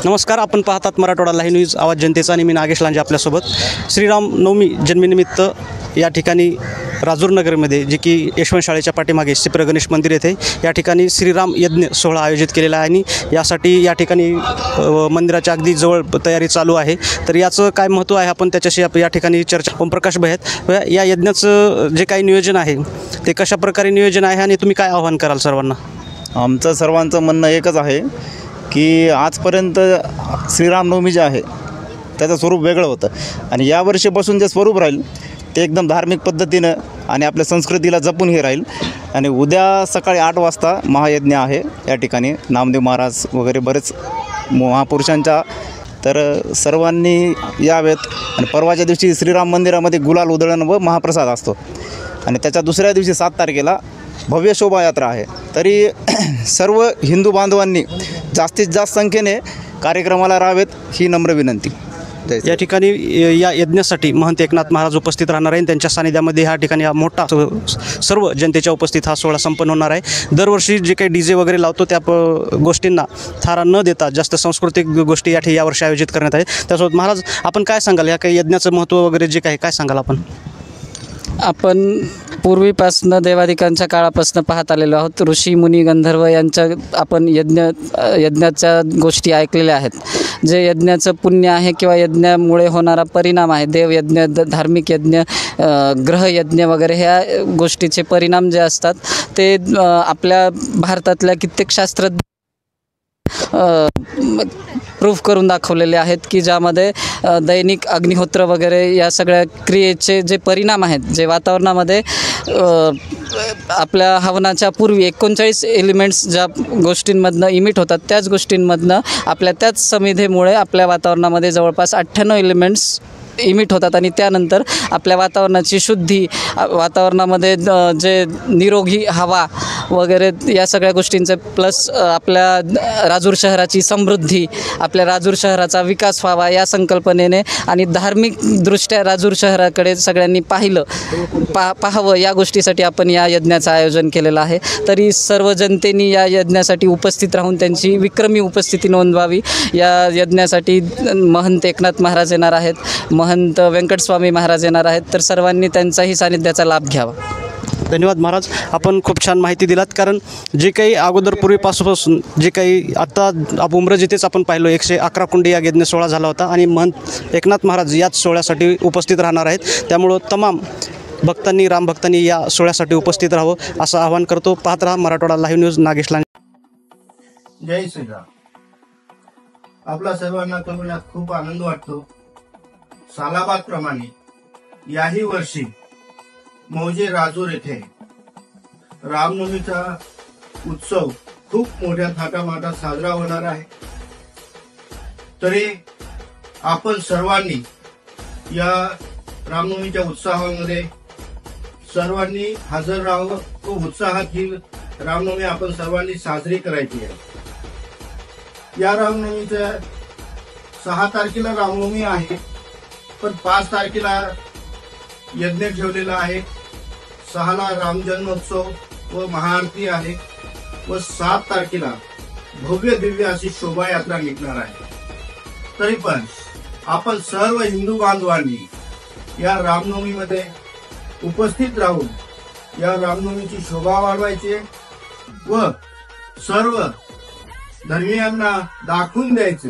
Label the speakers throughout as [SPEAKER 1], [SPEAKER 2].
[SPEAKER 1] नमस्कार, आपण पाहतात मराठवाडा लाईव्ह न्यूज, आवाज जनतेचा. आणि मी नागेश लांजे आपल्यासोबत. श्रीराम नवमी जन्मीनिमित्त या ठिकाणी राजूर नगरमध्ये, जे की यशवंत शाळेच्या पाठीमागे सिप्र गणेश मंदिर येथे या ठिकाणी श्रीराम यज्ञ सोहळा आयोजित केलेला आहे. आणि यासाठी या ठिकाणी मंदिराच्या अगदी जवळ तयारी चालू आहे. तर याचं काय महत्त्व आहे, आपण त्याच्याशी या ठिकाणी चर्चा. ओमप्रकाश भाई आहेत. या यज्ञाचं जे काही नियोजन आहे ते कशा प्रकारे नियोजन आहे आणि तुम्ही काय आवाहन कराल सर्वांना?
[SPEAKER 2] आमचं सर्वांचं म्हणणं एकच आहे की आजपर्यंत श्रीरामनवमी जे आहे त्याचं स्वरूप वेगळं होतं आणि यावर्षीपासून जे स्वरूप राहील ते एकदम धार्मिक पद्धतीनं आणि आपल्या संस्कृतीला जपून हे राहील. आणि उद्या सकाळी 8 वाजता महायज्ञ आहे या ठिकाणी. नामदेव महाराज वगैरे बरेच महापुरुषांच्या, तर सर्वांनी यावेत. आणि परवाच्या दिवशी श्रीराम मंदिरामध्ये गुलाल उधळण व महाप्रसाद असतो. आणि त्याच्या दुसऱ्या दिवशी 7 तारखेला भव्य शोभायात्रा आहे. तरी सर्व हिंदू बांधवांनी जास्तीत जास्त संख्येने कार्यक्रमाला राहावेत ही नम्र विनंती.
[SPEAKER 1] या ठिकाणी या यज्ञासाठी महंत एकनाथ महाराज उपस्थित राहणार आहे. त्यांच्या सानिध्यामध्ये ह्या ठिकाणी मोठा सर्व जनतेच्या उपस्थित हा सोहळा संपन्न होणार आहे. दरवर्षी जे काही DJ वगैरे लावतो त्या गोष्टींना थारा न देता जास्त सांस्कृतिक गोष्टी यावर्षी आयोजित करण्यात आहे. त्यासोबत महाराज, आपण काय सांगाल या काही यज्ञाचं महत्त्व वगैरे जे काही काय सांगाल
[SPEAKER 3] आपण पूर्वीपासून देवादिकांच्या काळापासून पाहत आलेलो आहोत. ऋषी मुनी गंधर्व यांच्या आपण यज्ञाच्या गोष्टी ऐकलेल्या आहेत. जे यज्ञाचं पुण्य आहे किंवा यज्ञामुळे होणारा परिणाम आहे, देवयज्ञ, धार्मिक यज्ञ, ग्रहयज्ञ वगैरे ह्या गोष्टीचे परिणाम जे असतात ते आपल्या भारतातल्या कित्येक शास्त्रज्ञ प्रूफ करून दाखवलेले आहेत की ज्यामध्ये दैनिक अग्निहोत्र वगैरे या सगळ्या क्रियेचे जे परिणाम आहेत, जे वातावरणामध्ये आपल्या हवनाच्या पूर्वी 39 एलिमेंट्स ज्या गोष्टींमधनं इमिट होतात, त्याच गोष्टींमधनं आपल्या त्याच समिधेमुळे आपल्या वातावरणामध्ये जवळपास 98 एलिमेंट्स इमिट होतात. आणि त्यानंतर आपल्या वातावरणाची शुद्धी, वातावरणामध्ये जे निरोगी हवा वगैरे या सगळ्या गोष्टींचे, प्लस आपल्या राजूर शहराची समृद्धी, आपल्या राजूर शहराचा विकास व्हावा या संकल्पनेने आणि धार्मिकदृष्ट्या राजूर शहराकडे सगळ्यांनी पाहावं या गोष्टीसाठी आपण या यज्ञाचं आयोजन केलेलं आहे. तरी सर्व जनतेने या यज्ञासाठी उपस्थित राहून त्यांची विक्रमी उपस्थिती नोंदवावी. या यज्ञासाठी महंत एकनाथ महाराज येणार आहेत, महंत व्यंकटस्वामी महाराज येणार आहेत. तर सर्वांनी त्यांचाही सानिध्याचा लाभ घ्यावा.
[SPEAKER 1] धन्यवाद महाराज, आपण खूप छान माहिती दिलात. कारण जे काही अगोदर पूर्वीपासून जे काही आता उमरजेतेच आपण पाहिलो 111 कुंडी या यज्ञ सोहळा झाला होता आणि महंत एकनाथ महाराज याच सोहळ्यासाठी उपस्थित राहणार आहेत. त्यामुळं तमाम भक्तांनी, रामभक्तांनी या सोहळ्यासाठी उपस्थित राहावं असं आवाहन करतो. पाहत राहा मराठवाडा लाईव्ह न्यूज. नागेश लांजे.
[SPEAKER 4] जय श्रीराम. आपला सर्वांना कळवण्यात खूप आनंद वाटतो. सालाबादप्रमाणे याही वर्षी मौजे राजूर येथे रामनवमीचा उत्सव खूप मोठ्या थाटामाटात साजरा होणार आहे. तरी आपण सर्वांनी या रामनवमीच्या उत्साहामध्ये सर्वांनी हजर राहावं व उत्साहात ही रामनवमी आपण सर्वांनी साजरी करायची आहे. या रामनवमीच्या 6 तारखेला रामनवमी आहे, पण 5 तारखेला यज्ञ ठेवलेला आहे. 6ला राम जन्मोत्सव व महाआरती आहे व 7 तारखेला भव्य दिव्य अशी शोभायात्रा निघणार आहे. तरी पण आपण सर्व हिंदू बांधवांनी या रामनवमीमध्ये उपस्थित राहून या रामनवमीची शोभा वाढवायची व सर्व धर्मीयांना दाखवून द्यायचे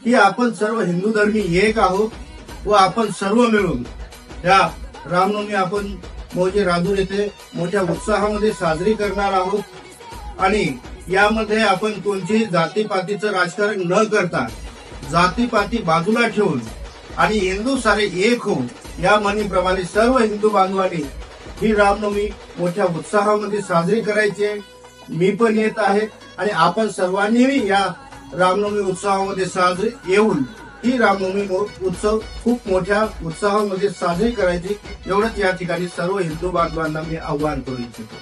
[SPEAKER 4] की आपण सर्व हिंदू धर्मी एक आहोत व आपण सर्व मिळून या रामनवमी आपण मौजे राजूर येथे मोठ्या उत्साहामध्ये साजरी करणार आहोत. आणि यामध्ये आपण कोणत्याही जातीपातीचं राजकारण न करता जातीपाती बाजूला ठेवून आणि हिंदू सारे एक होऊन या म्हणीप्रमाणे सर्व हिंदू बांधवांनी ही रामनवमी मोठ्या उत्साहामध्ये साजरी करायची आहे. मी पण येत आहे आणि आपण सर्वांनीही या रामनवमी उत्सवामध्ये साजरी येऊन ही रामनवमी उत्सव खूप मोठ्या उत्साहामध्ये साजरी करायची, एवढंच या ठिकाणी सर्व हिंदू बांधवांना मी आवाहन करू इच्छितो.